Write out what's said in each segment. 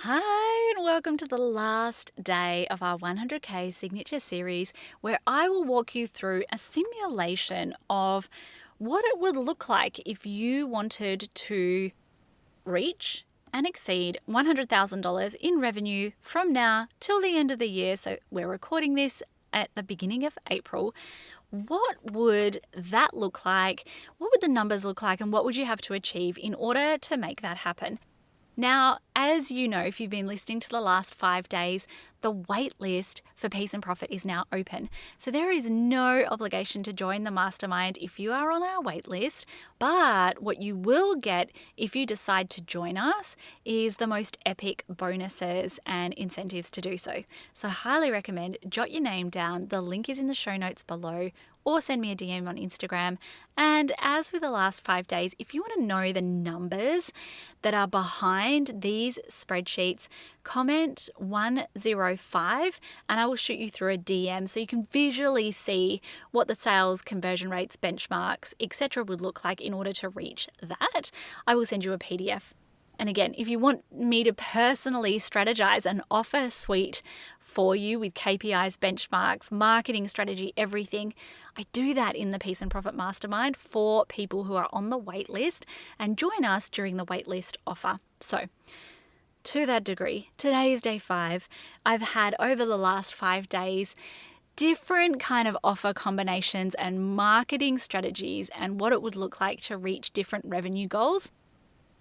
Hi, and welcome to the last day of our 100K signature series, where I will walk you through a simulation of what it would look like if you wanted to reach and exceed $100,000 in revenue from now till the end of the year. So we're recording this at the beginning of April. What would that look like? What would the numbers look like? And what would you have to achieve in order to make that happen? Now, as you know, if you've been listening to the last 5 days, the waitlist for Peace and Profit is now open. So there is no obligation to join the mastermind if you are on our waitlist. But what you will get if you decide to join us is the most epic bonuses and incentives to do so. So I highly recommend jot your name down. The link is in the show notes below, or send me a DM on Instagram. And as with the last 5 days, if you want to know the numbers that are behind these spreadsheets, comment 105 and I will shoot you through a DM so you can visually see what the sales, conversion rates, benchmarks, etc. would look like in order to reach that. I will send you a PDF. And again, if you want me to personally strategize an offer suite for you with KPIs, benchmarks, marketing strategy, everything, I do that in the Peace and Profit Mastermind for people who are on the waitlist, and join us during the waitlist offer. So, to that degree, today is day 5. I've had over the last 5 days different kind of offer combinations and marketing strategies and what it would look like to reach different revenue goals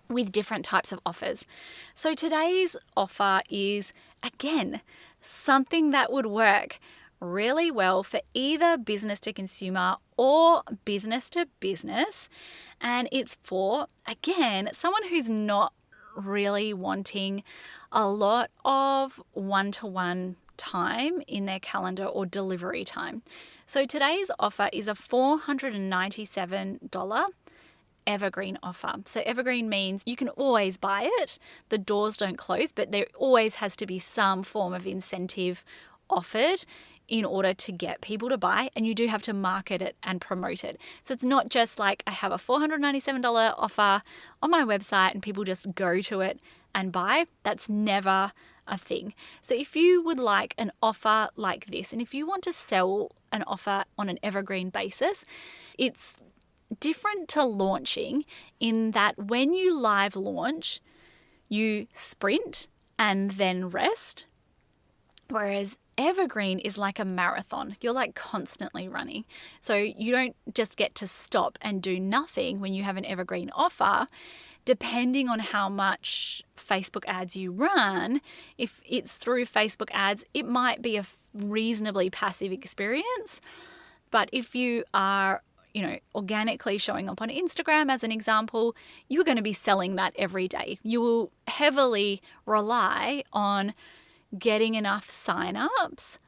with different types of offers. So today's offer is, again, something that would work really well for either business to consumer or business to business. And it's for, again, someone who's not really wanting a lot of one-to-one time in their calendar or delivery time. So today's offer is a $497 Evergreen offer. So Evergreen means you can always buy it. The doors don't close, but there always has to be some form of incentive offered in order to get people to buy, and you do have to market it and promote it. So it's not just like I have a $497 offer on my website and people just go to it and buy. That's never a thing. So if you would like an offer like this, and if you want to sell an offer on an evergreen basis, it's different to launching in that when you live launch, you sprint and then rest. Whereas Evergreen is like a marathon. You're like constantly running. So you don't just get to stop and do nothing when you have an Evergreen offer. Depending on how much Facebook ads you run, if it's through Facebook ads, it might be a reasonably passive experience. But if you are organically showing up on Instagram, as an example, you're going to be selling that every day. You will heavily rely on getting enough signups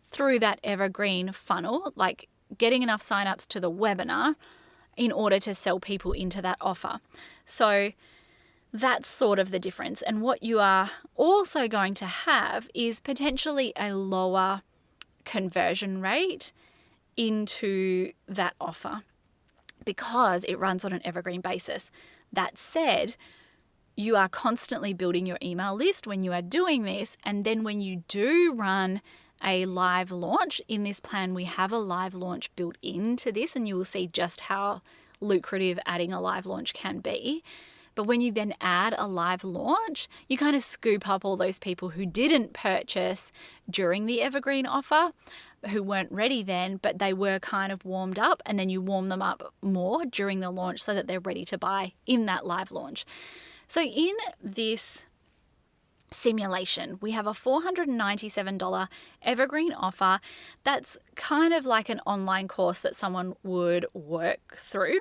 through that evergreen funnel, like getting enough signups to the webinar in order to sell people into that offer. So that's sort of the difference. And what you are also going to have is potentially a lower conversion rate into that offer because it runs on an evergreen basis. That said, you are constantly building your email list when you are doing this, and then when you do run a live launch, in this plan we have a live launch built into this, and you will see just how lucrative adding a live launch can be. But when you then add a live launch, you kind of scoop up all those people who didn't purchase during the evergreen offer, who weren't ready then, but they were kind of warmed up, and then you warm them up more during the launch so that they're ready to buy in that live launch. So in this simulation, we have a $497 Evergreen offer that's kind of like an online course that someone would work through.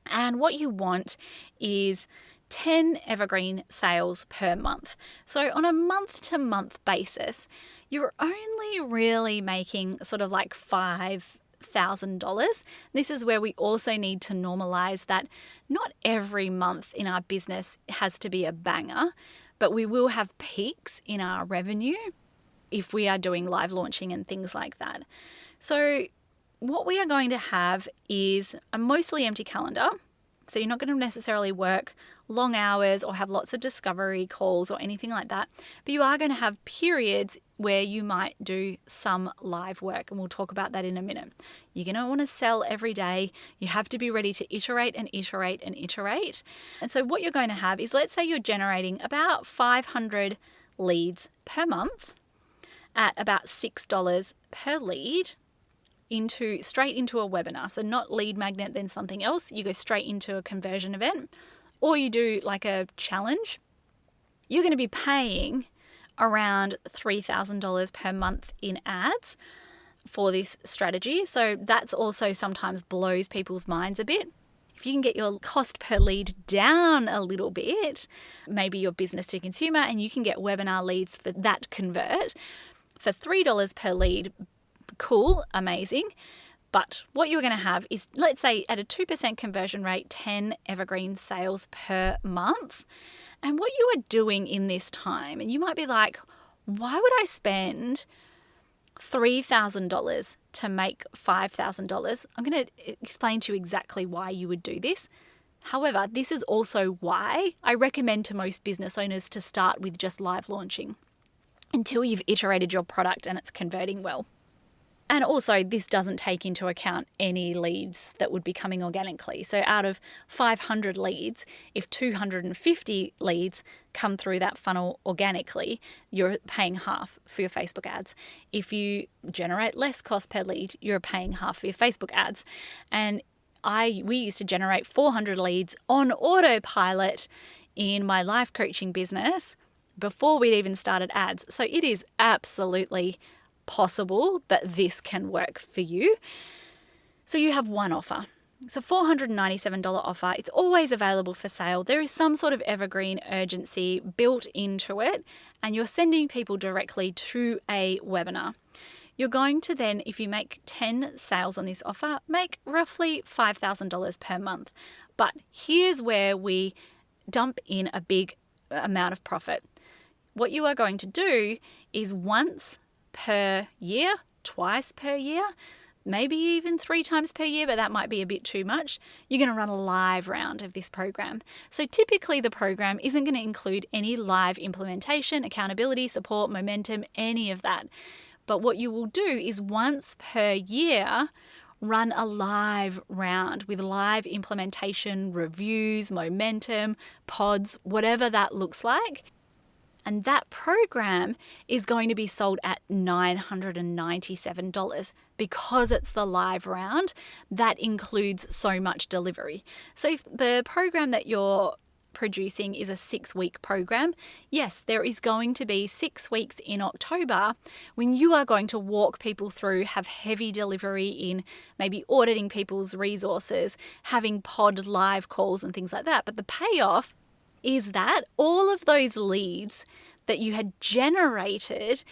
And what you want is 10 Evergreen sales per month. So on a month-to-month basis, you're only really making sort of like $5,000. This is where we also need to normalize that not every month in our business has to be a banger, but we will have peaks in our revenue if we are doing live launching and things like that. So what we are going to have is a mostly empty calendar. So you're not going to necessarily work long hours or have lots of discovery calls or anything like that, but you are going to have periods where you might do some live work, and we'll talk about that in a minute. You're going to want to sell every day. You have to be ready to iterate and iterate and iterate. And so what you're going to have is, let's say you're generating about 500 leads per month at about $6 per lead straight into a webinar. So not lead magnet, then something else. You go straight into a conversion event, or you do like a challenge. You're going to be paying around $3,000 per month in ads for this strategy. So that's also sometimes blows people's minds a bit. If you can get your cost per lead down a little bit, maybe your business to consumer, and you can get webinar leads for that convert for $3 per lead, cool, amazing. But what you're going to have is, let's say at a 2% conversion rate, 10 evergreen sales per month. And what you are doing in this time, and you might be like, why would I spend $3,000 to make $5,000? I'm going to explain to you exactly why you would do this. However, this is also why I recommend to most business owners to start with just live launching until you've iterated your product and it's converting well. And also, this doesn't take into account any leads that would be coming organically. So out of 500 leads, if 250 leads come through that funnel organically, you're paying half for your Facebook ads. If you generate less cost per lead, you're paying half for your Facebook ads. And we used to generate 400 leads on autopilot in my life coaching business before we'd even started ads. So it is absolutely possible that this can work for you. So you have one offer. It's a $497 offer. It's always available for sale. There is some sort of evergreen urgency built into it, and you're sending people directly to a webinar. You're going to then, if you make 10 sales on this offer, make roughly $5,000 per month. But here's where we dump in a big amount of profit. What you are going to do is once per year, twice per year, maybe even 3 times per year, but that might be a bit too much. You're going to run a live round of this program. So typically the program isn't going to include any live implementation, accountability, support, momentum, any of that. But what you will do is once per year, run a live round with live implementation, reviews, momentum, pods, whatever that looks like. And that program is going to be sold at $997 because it's the live round. That includes so much delivery. So if the program that you're producing is a 6-week program, yes, there is going to be 6 weeks in October when you are going to walk people through, have heavy delivery in maybe auditing people's resources, having pod live calls and things like that. But the payoff is that all of those leads that you had generated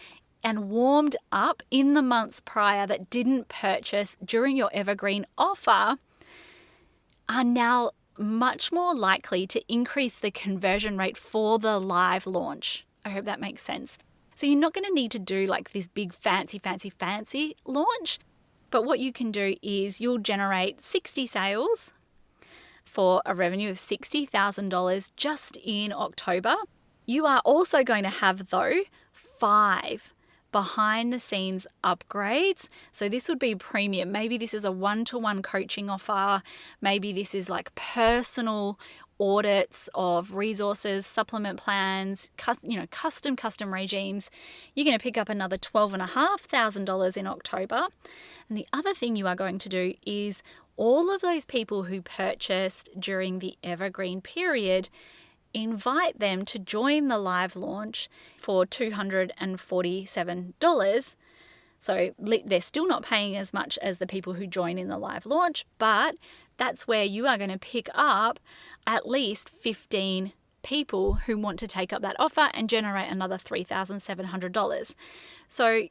and warmed up in the months prior that didn't purchase during your evergreen offer are now much more likely to increase the conversion rate for the live launch. I hope that makes sense. So you're not going to need to do like this big fancy launch, but what you can do is you'll generate 60 sales for a revenue of $60,000 just in October. You are also going to have, though, 5 behind the scenes upgrades. So this would be premium. Maybe this is a one-to-one coaching offer. Maybe this is like personal audits of resources, supplement plans, custom regimes. You're going to pick up another $12,500 in October. And the other thing you are going to do is all of those people who purchased during the evergreen period, invite them to join the live launch for $247. So they're still not paying as much as the people who join in the live launch, but that's where you are going to pick up at least 15 people who want to take up that offer and generate another $3,700. So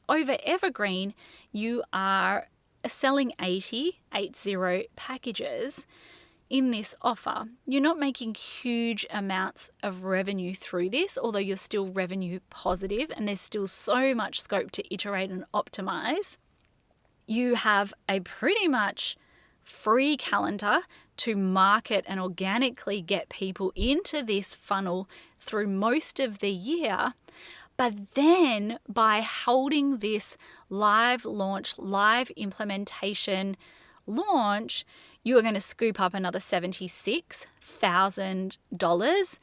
over Evergreen, you are selling 80 packages in this offer. You're not making huge amounts of revenue through this, although you're still revenue positive and there's still so much scope to iterate and optimize. You have a pretty much free calendar to market and organically get people into this funnel through most of the year. But then by holding this live launch, live implementation launch, you are going to scoop up another $76,000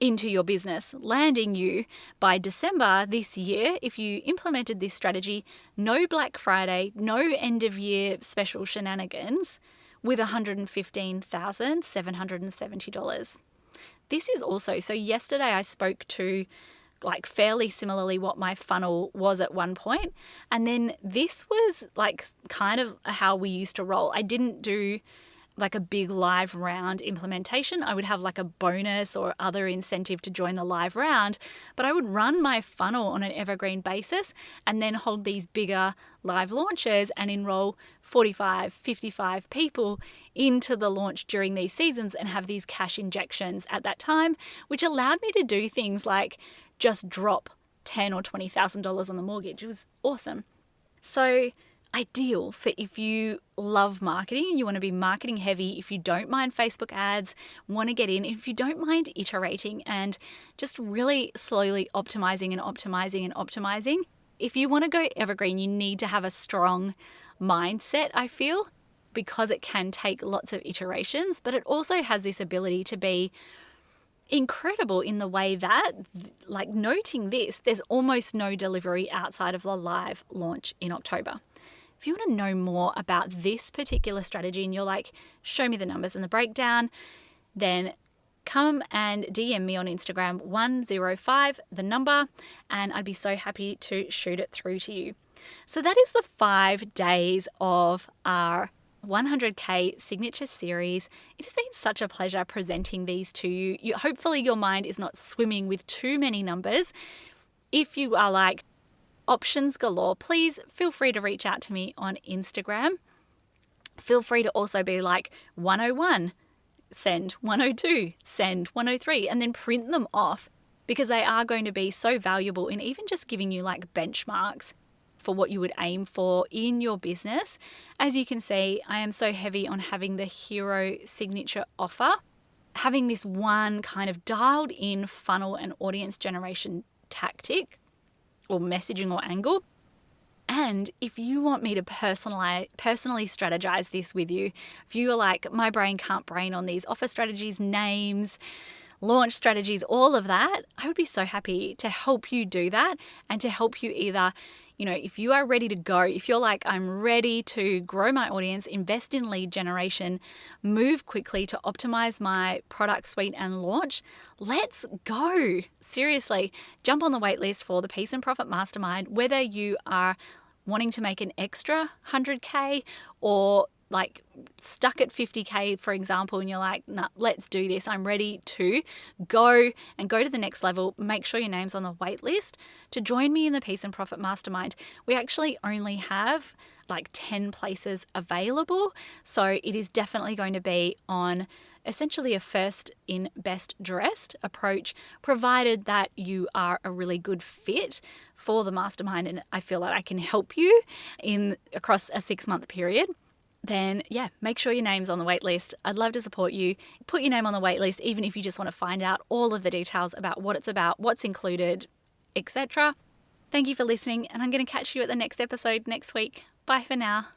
into your business, landing you by December this year, if you implemented this strategy, no Black Friday, no end of year special shenanigans, with $115,770. This is also, so yesterday I spoke to like fairly similarly what my funnel was at one point, and then this was like kind of how we used to roll. I didn't do like a big live round implementation. I would have like a bonus or other incentive to join the live round, but I would run my funnel on an evergreen basis and then hold these bigger live launches and enroll 45, 55 people into the launch during these seasons and have these cash injections at that time, which allowed me to do things like just drop $10,000 or $20,000 on the mortgage. It was awesome. So ideal for if you love marketing and you want to be marketing heavy, if you don't mind Facebook ads, want to get in, if you don't mind iterating and just really slowly optimizing and optimizing and optimizing. If you want to go evergreen, you need to have a strong mindset, I feel, because it can take lots of iterations, but it also has this ability to be incredible in the way that, like noting this, there's almost no delivery outside of the live launch in October. If you want to know more about this particular strategy and you're like, show me the numbers and the breakdown, then come and DM me on Instagram, 105 the number, and I'd be so happy to shoot it through to you. So that is the 5 days of our 100K signature series. It has been such a pleasure presenting these to you. Hopefully your mind is not swimming with too many numbers. If you are like, options galore, please feel free to reach out to me on Instagram. Feel free to also be like 101, send 102, send 103, and then print them off, because they are going to be so valuable in even just giving you like benchmarks for what you would aim for in your business. As you can see, I am so heavy on having the hero signature offer, having this one kind of dialed in funnel and audience generation tactic or messaging or angle. And if you want me to personally strategize this with you, if you are like, my brain can't brain on these offer strategies, names, launch strategies, all of that, I would be so happy to help you do that and to help you either, if you are ready to go, if you're like, I'm ready to grow my audience, invest in lead generation, move quickly to optimize my product suite and launch, let's go. Seriously, jump on the waitlist for the Peace and Profit Mastermind, whether you are wanting to make an extra 100K or like stuck at 50K, for example, and you're like, nah, let's do this. I'm ready to go to the next level. Make sure your name's on the wait list to join me in the Peace and Profit Mastermind. We actually only have like 10 places available. So it is definitely going to be on essentially a first in best dressed approach, provided that you are a really good fit for the mastermind and I feel that I can help you across a 6-month period. Then make sure your name's on the wait list. I'd love to support you. Put your name on the wait list, even if you just want to find out all of the details about what it's about, what's included, etc. Thank you for listening, and I'm going to catch you at the next episode next week. Bye for now.